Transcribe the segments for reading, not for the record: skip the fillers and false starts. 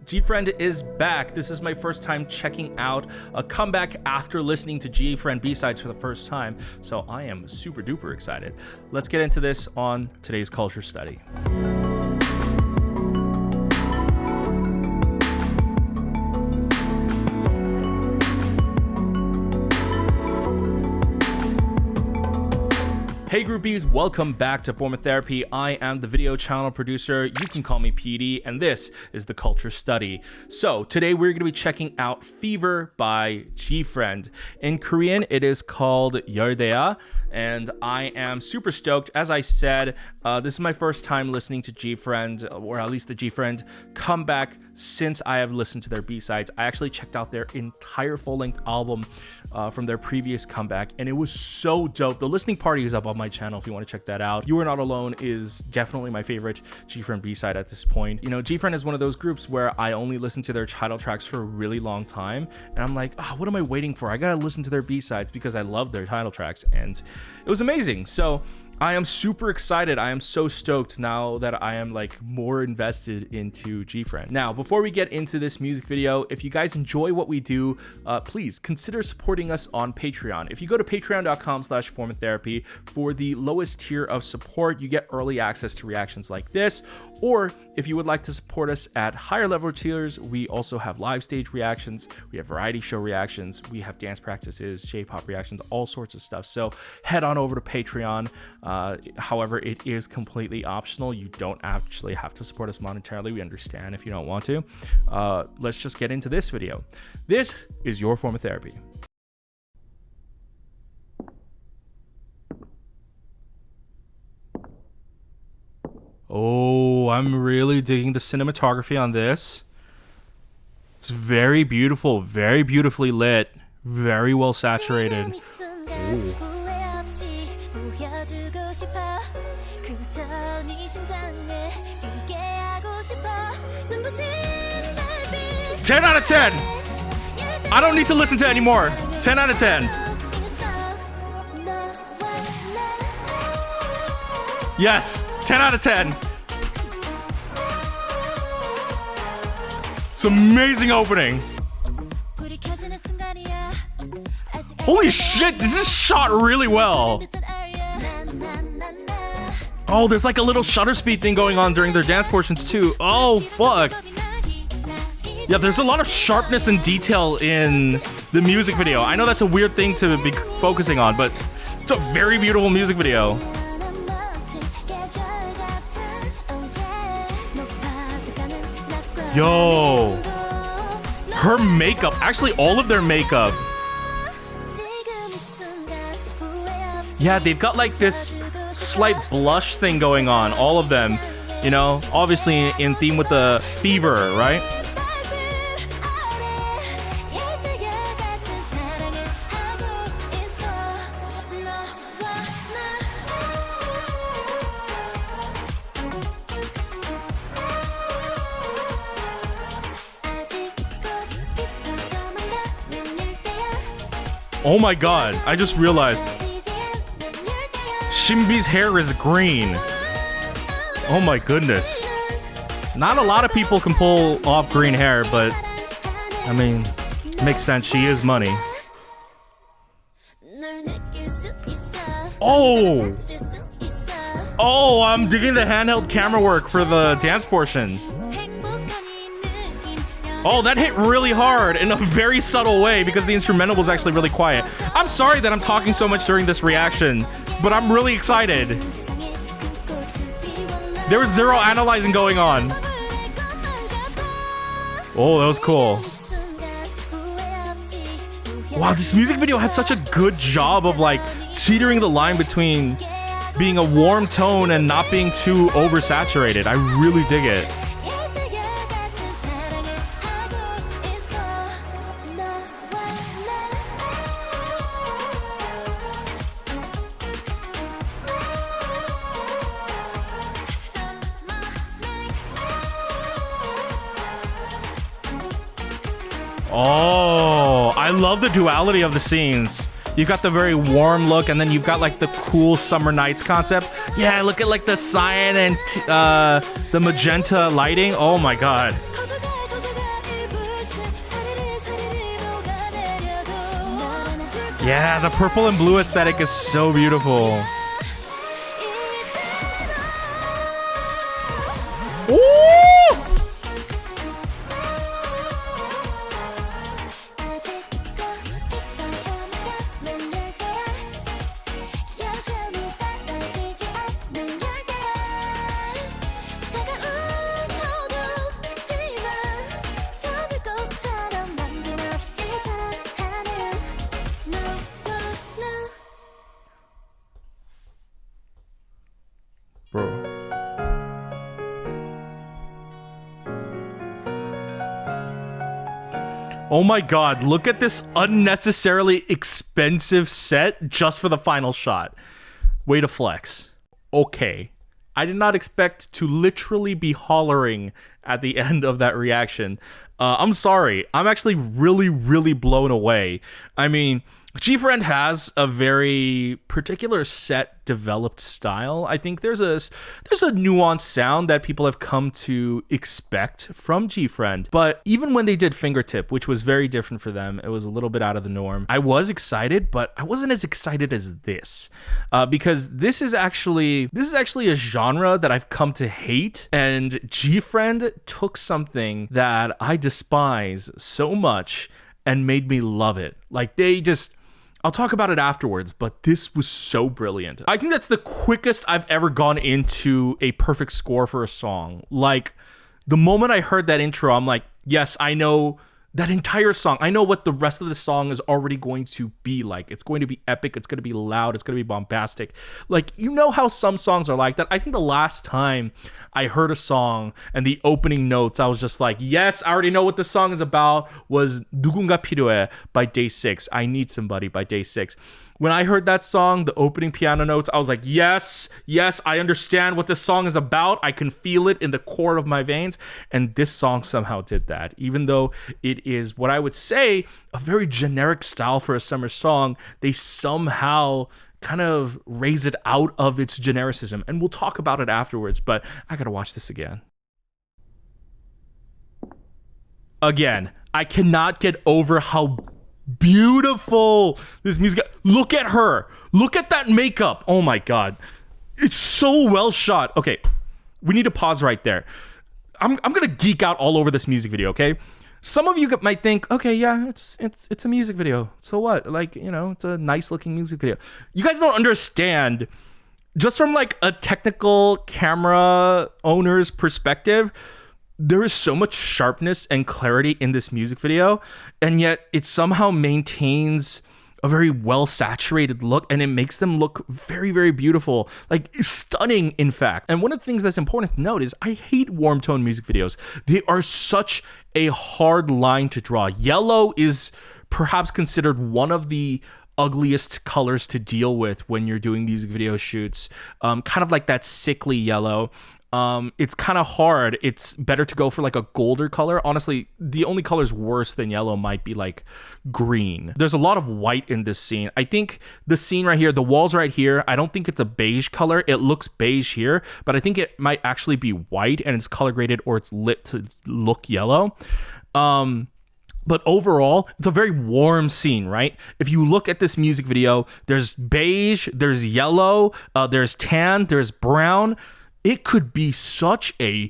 GFRIEND is back. This is my first time checking out a comeback after listening to GFRIEND B-sides for the first time, so I am super duper excited. Let's get into this on today's culture study. Hey groupies, welcome back to Form of Therapy. I am the video channel producer. You can call me PD, and this is the culture study. So today we're going to be checking out Fever by GFRIEND. In Korean, it is called 열대야, and I am super stoked. As I said, this is my first time listening to GFRIEND, or at least the GFRIEND comeback since I have listened to their B-sides. I actually checked out their entire full-length album from their previous comeback, and it was so dope. The listening party is up on my channel if you want to check that out. You Are Not Alone is definitely my favorite GFRIEND B-side at this point. You know, GFRIEND is one of those groups where I only listen to their title tracks for a really long time, and I'm like, what am I waiting for? I gotta listen to their B-sides because I love their title tracks, and it was amazing. So I am super excited. I am so stoked now that I am like more invested into GFRIEND. Now, before we get into this music video, if you guys enjoy what we do, please consider supporting us on Patreon. If you go to patreon.com/formatherapy, for the lowest tier of support, you get early access to reactions like this. Or if you would like to support us at higher level tiers, we also have live stage reactions, we have variety show reactions, we have dance practices, J-pop reactions, all sorts of stuff. So head on over to Patreon. However, it is completely optional. You don't actually have to support us monetarily. We understand if you don't want to. Let's just get into this video. This is your form of therapy. Oh, I'm really digging the cinematography on this. It's very beautiful, very beautifully lit, very well saturated. Ooh. Ten out of 10. I don't need to listen to it anymore. 10 out of 10. Yes, 10 out of 10. It's an amazing opening. Holy shit, this is shot really well. Oh, there's like a little shutter speed thing going on during their dance portions too. Oh, fuck. Yeah, there's a lot of sharpness and detail in the music video. I know that's a weird thing to be focusing on, but it's a very beautiful music video. Yo. Her makeup, actually all of their makeup. Yeah, they've got like this slight blush thing going on, all of them, you know, obviously in theme with the fever, right? Oh my god, I just realized Shinbi's hair is green. Oh my goodness. Not a lot of people can pull off green hair, but I mean, makes sense. She is money. Oh! Oh, I'm digging the handheld camera work for the dance portion. Oh, that hit really hard in a very subtle way because the instrumental was actually really quiet. I'm sorry that I'm talking so much during this reaction, but I'm really excited. There was zero analyzing going on. Oh, that was cool. Wow, this music video has such a good job of like teetering the line between being a warm tone and not being too oversaturated. I really dig it. Oh, I love the duality of the scenes. You've got the very warm look, and then you've got like the cool summer nights concept. Yeah, look at like the cyan and the magenta lighting. Oh my god. Yeah, the purple and blue aesthetic is so beautiful. Ooh! Bro. Oh my god, look at this unnecessarily expensive set just for the final shot. Way to flex. Okay. I did not expect to literally be hollering at the end of that reaction. I'm sorry. I'm actually really blown away. I mean, GFRIEND has a very particular set developed style. I think there's a nuanced sound that people have come to expect from GFRIEND. But even when they did Fingertip, which was very different for them, it was a little bit out of the norm. I was excited, but I wasn't as excited as this, because this is actually a genre that I've come to hate, and GFRIEND took something that I despise so much and made me love it. Like I'll talk about it afterwards, but this was so brilliant. I think that's the quickest I've ever gone into a perfect score for a song. Like, the moment I heard that intro, I'm like, yes, I know that entire song. I know what the rest of the song is already going to be like. It's going to be epic. It's going to be loud. It's going to be bombastic. Like, you know how some songs are like that? I think the last time I heard a song and the opening notes, I was just like, yes, I already know what this song is about, was 누군가 필요해 by Day 6. I Need Somebody by Day 6. When I heard that song, the opening piano notes, I was like, yes, I understand what this song is about. I can feel it in the core of my veins. And this song somehow did that. Even though it is what I would say a very generic style for a summer song, they somehow kind of raise it out of its genericism. And we'll talk about it afterwards, but I gotta watch this again. Again, I cannot get over how beautiful this music. Look at her. Look at that makeup. Oh my god. It's so well shot. Okay, we need to pause right there. I'm gonna geek out all over this music video, okay? Some of you might think, okay, yeah, it's a music video. So what? Like, you know, it's a nice looking music video. You guys don't understand, just from like a technical camera owner's perspective, there is so much sharpness and clarity in this music video, and yet it somehow maintains a very well saturated look, and it makes them look very beautiful, like stunning, in fact. And one of the things that's important to note is I hate warm tone music videos. They are such a hard line to draw. Yellow is perhaps considered one of the ugliest colors to deal with when you're doing music video shoots, kind of like that sickly yellow. It's kind of hard. It's better to go for like a golder color. Honestly, the only colors worse than yellow might be like green. There's a lot of white in this scene. I think the scene right here, the walls right here, I don't think it's a beige color. It looks beige here, but I think it might actually be white and it's color graded or it's lit to look yellow. But overall, it's a very warm scene, right? If you look at this music video, there's beige, there's yellow, there's tan, there's brown. It could be such a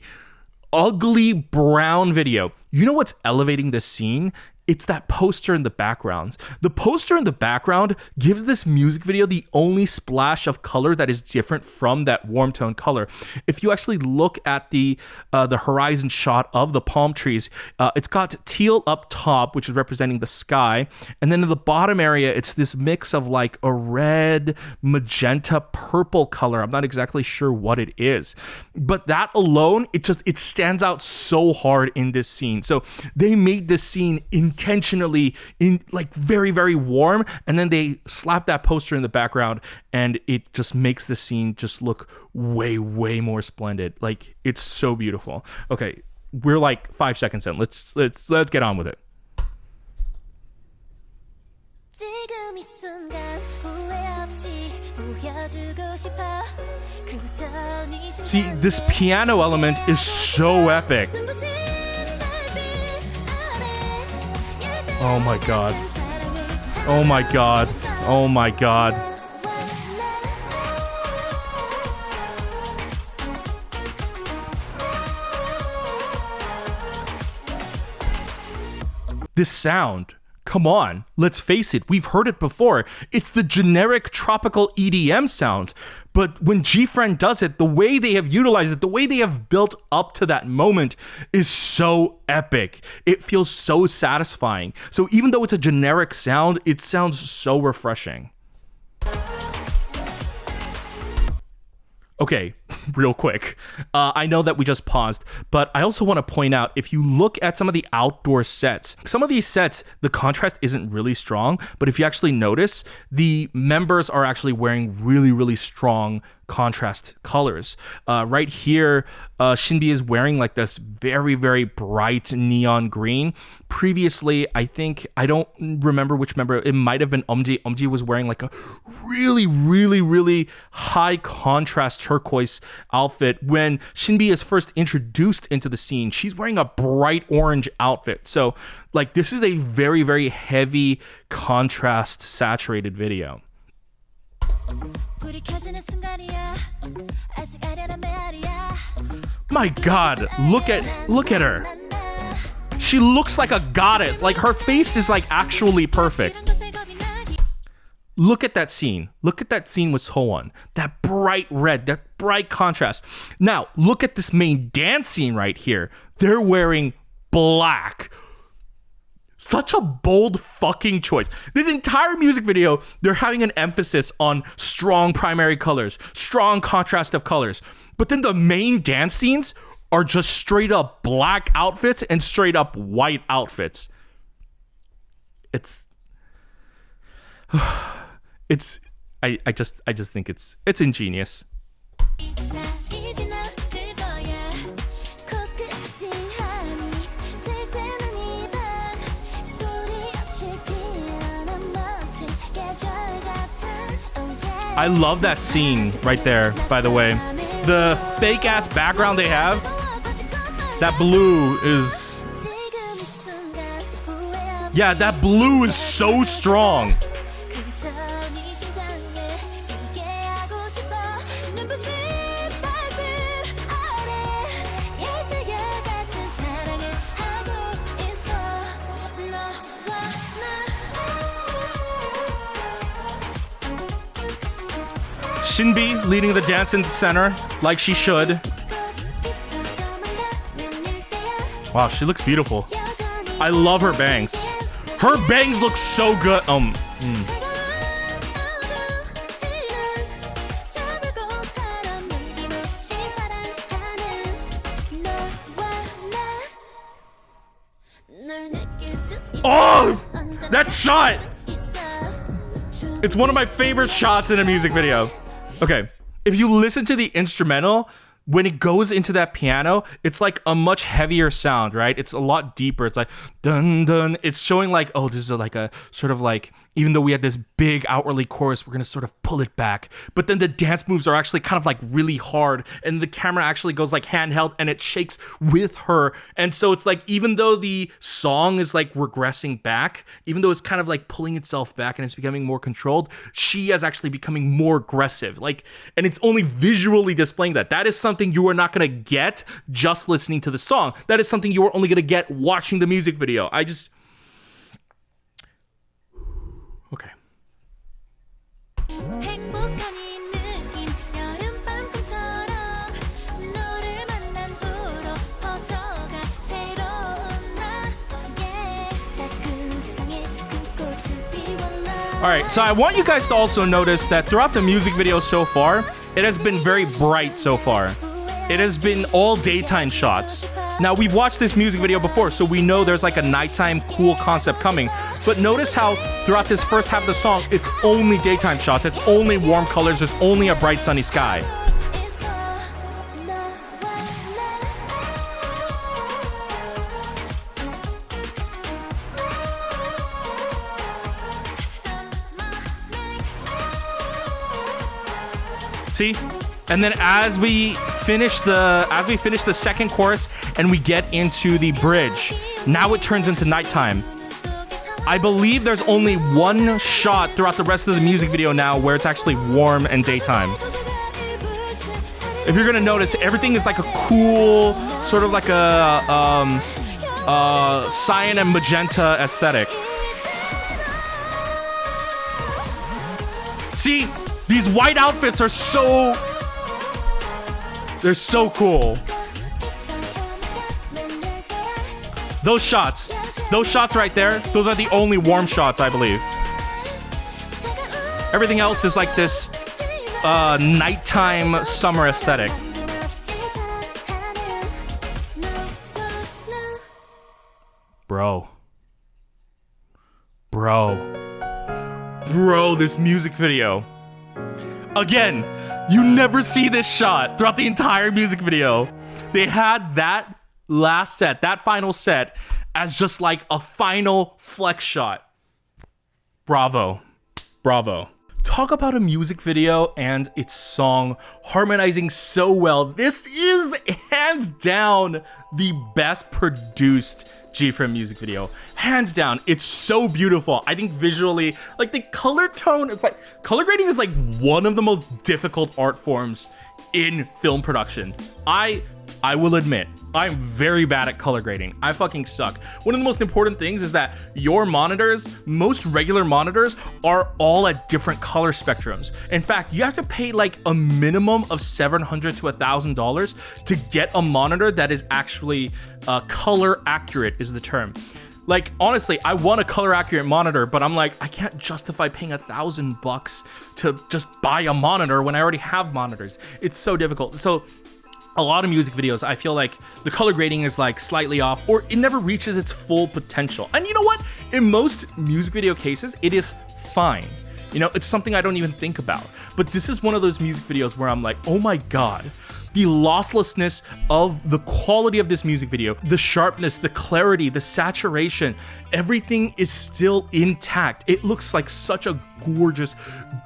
ugly brown video. You know what's elevating this scene? It's that poster in the background. The poster in the background gives this music video the only splash of color that is different from that warm tone color. If you actually look at the horizon shot of the palm trees, it's got teal up top, which is representing the sky, and then in the bottom area, it's this mix of like a red, magenta, purple color. I'm not exactly sure what it is, but that alone, it stands out so hard in this scene. So they made this scene intentionally in like very warm, and then they slap that poster in the background and it just makes the scene just look way more splendid. Like, it's so beautiful. Okay, we're like 5 seconds in. Let's get on with it. See, this piano element is so epic. Oh my god. Oh my god. Oh my god. This sound, come on, let's face it, we've heard it before. It's the generic tropical EDM sound. But when GFRIEND does it, the way they have utilized it, the way they have built up to that moment is so epic. It feels so satisfying. So even though it's a generic sound, it sounds so refreshing. Okay, real quick. I know that we just paused, but I also want to point out, if you look at some of the outdoor sets, some of these sets, the contrast isn't really strong, but if you actually notice, the members are actually wearing really, really strong contrast colors. Right here, Shinbi is wearing like this very, very bright neon green. Previously, I don't remember which member, it might have been Umji. Umji was wearing like a really, really, really high contrast turquoise outfit. When Shinbi is first introduced into the scene, she's wearing a bright orange outfit. So like this is a very, very heavy contrast saturated video. My god, look at her. She looks like a goddess. Like her face is like actually perfect. Look at that scene. Look at that scene with Sohwon. That bright red, that bright contrast. Now, look at this main dance scene right here. They're wearing black. Such a bold fucking choice. This entire music video, they're having an emphasis on strong primary colors, strong contrast of colors. But then the main dance scenes are just straight up black outfits and straight up white outfits. I just think it's ingenious. I love that scene right there, by the way. The fake ass background they have, that blue is... Yeah, that blue is so strong. Shinbi leading the dance in the center, like she should. Wow, she looks beautiful. I love her bangs. Her bangs look so good. Oh, that shot! It's one of my favorite shots in a music video. Okay, if you listen to the instrumental, when it goes into that piano, it's like a much heavier sound, right? It's a lot deeper. It's like dun dun. It's showing like, oh, this is like a sort of like, even though we had this big outwardly chorus, we're gonna sort of pull it back. But then the dance moves are actually kind of like really hard, and the camera actually goes like handheld and it shakes with her. And so it's like, even though the song is like regressing back, even though it's kind of like pulling itself back and it's becoming more controlled, she is actually becoming more aggressive. Like, and it's only visually displaying that. That is something you are not gonna get just listening to the song. That is something you are only gonna get watching the music video. Okay. All right, so I want you guys to also notice that throughout the music video so far, it has been very bright so far. It has been all daytime shots. Now, we've watched this music video before, so we know there's like a nighttime cool concept coming. But notice how throughout this first half of the song, it's only daytime shots. It's only warm colors. It's only a bright sunny sky. See? And then as we finish the second chorus and we get into the bridge, now it turns into nighttime. I believe there's only one shot throughout the rest of the music video now where it's actually warm and daytime. If you're gonna notice, everything is like a cool, sort of like a cyan and magenta aesthetic. See, these white outfits are they're so cool. Those shots right there, those are the only warm shots, I believe. Everything else is like this nighttime summer aesthetic. Bro, this music video. Again, you never see this shot throughout the entire music video. They had that last set, that final set, as just like a final flex shot. Bravo. Talk about a music video and its song harmonizing so well. This is hands down the best produced GFRIEND music video. Hands down. It's so beautiful. I think visually, like the color tone, it's like color grading is like one of the most difficult art forms in film production. I will admit, I'm very bad at color grading. I fucking suck. One of the most important things is that your monitors, most regular monitors, are all at different color spectrums. In fact, you have to pay like a minimum of $700 to $1,000 to get a monitor that is actually color accurate, is the term. Like, honestly, I want a color accurate monitor, but I'm like, I can't justify paying $1,000 to just buy a monitor when I already have monitors. It's so difficult. So a lot of music videos, I feel like the color grading is like slightly off, or it never reaches its full potential. And you know what? In most music video cases, it is fine. You know, it's something I don't even think about. But this is one of those music videos where I'm like, oh my God, the losslessness of the quality of this music video, the sharpness, the clarity, the saturation, everything is still intact. It looks like such a gorgeous,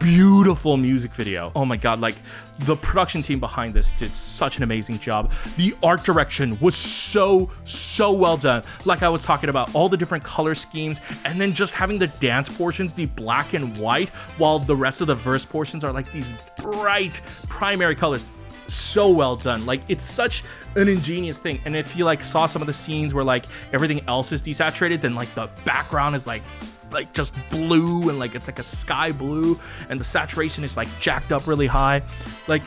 beautiful music video. Oh my God, like the production team behind this did such an amazing job. The art direction was so well done. Like I was talking about, all the different color schemes, and then just having the dance portions be black and white while the rest of the verse portions are like these bright primary colors. So well done. Like, it's such an ingenious thing. And if you like saw some of the scenes where like everything else is desaturated, then like the background is like just blue, and like it's like a sky blue, and the saturation is like jacked up really high. Like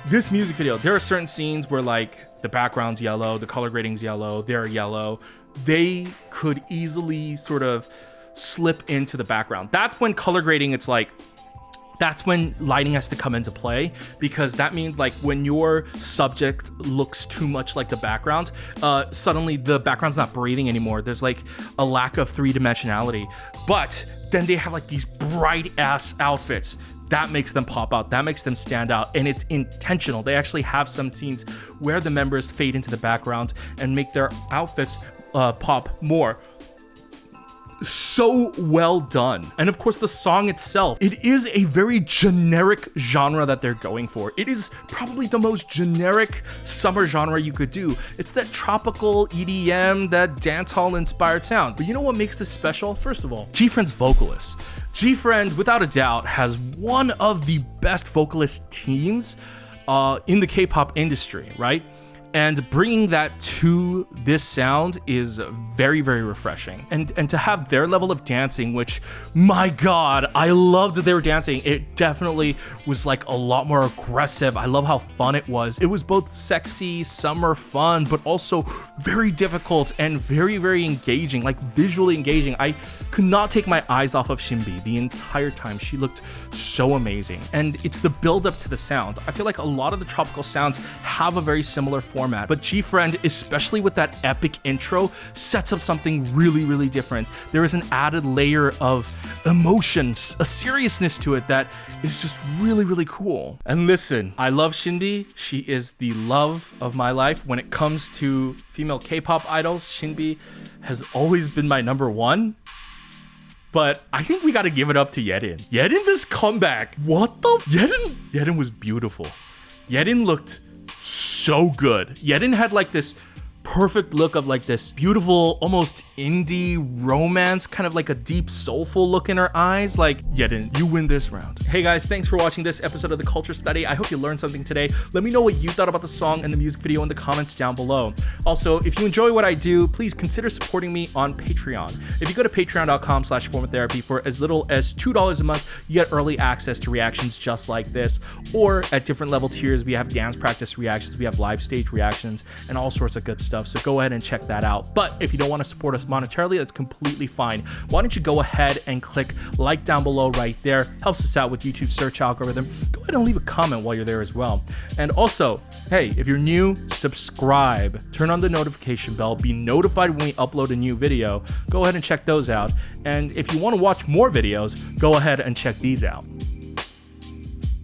this music video, there are certain scenes where like the background's yellow, the color grading's yellow, they're yellow. They could easily sort of slip into the background. That's when color grading, it's like, that's when lighting has to come into play, because that means like when your subject looks too much like the background, suddenly the background's not breathing anymore. There's like a lack of three-dimensionality. But then they have like these bright ass outfits. That makes them pop out, that makes them stand out, and it's intentional. They actually have some scenes where the members fade into the background and make their outfits pop more. So well done. And of course, the song itself, it is a very generic genre that they're going for. It is probably the most generic summer genre you could do. It's that tropical EDM, that dancehall inspired sound. But you know what makes this special? First of all, GFRIEND's vocalists. GFRIEND, without a doubt, has one of the best vocalist teams in the K-pop industry, right? And bringing that to this sound is very, very refreshing. And to have their level of dancing, which, my God, I loved their dancing. It definitely was like a lot more aggressive. I love how fun it was. It was both sexy, summer fun, but also very difficult and very, very engaging, like visually engaging. I could not take my eyes off of Shinbi the entire time. She looked so amazing. And it's the build up to the sound. I feel like a lot of the tropical sounds have a very similar format, but GFRIEND, especially with that epic intro, sets up something really, really different. There is an added layer of emotion, a seriousness to it that is just really, really cool. And listen, I love Shinbi. She is the love of my life. When it comes to female K-pop idols, Shinbi has always been my number one. But I think we gotta give it up to Yerin. Yerin, this comeback. What the? Yerin was beautiful. Yerin looked so good. Yerin had like this perfect look of like this beautiful, almost indie romance, kind of like a deep soulful look in her eyes. Like, you win this round. Hey guys, thanks for watching this episode of the Culture Study. I hope you learned something today. Let me know what you thought about the song and the music video in the comments down below. Also, if you enjoy what I do, please consider supporting me on Patreon. If you go to patreon.com/formatherapy for as little as $2 a month, you get early access to reactions just like this. Or at different level tiers, we have dance practice reactions, we have live stage reactions, and all sorts of good stuff. So go ahead and check that out. But if you don't want to support us monetarily, that's completely fine. Why don't you go ahead and click like down below right there. Helps us out with YouTube's search algorithm. Go ahead and leave a comment while you're there as well. And also, hey, if you're new, subscribe, turn on the notification bell, be notified when we upload a new video. Go ahead and check those out. And if you want to watch more videos, go ahead and check these out.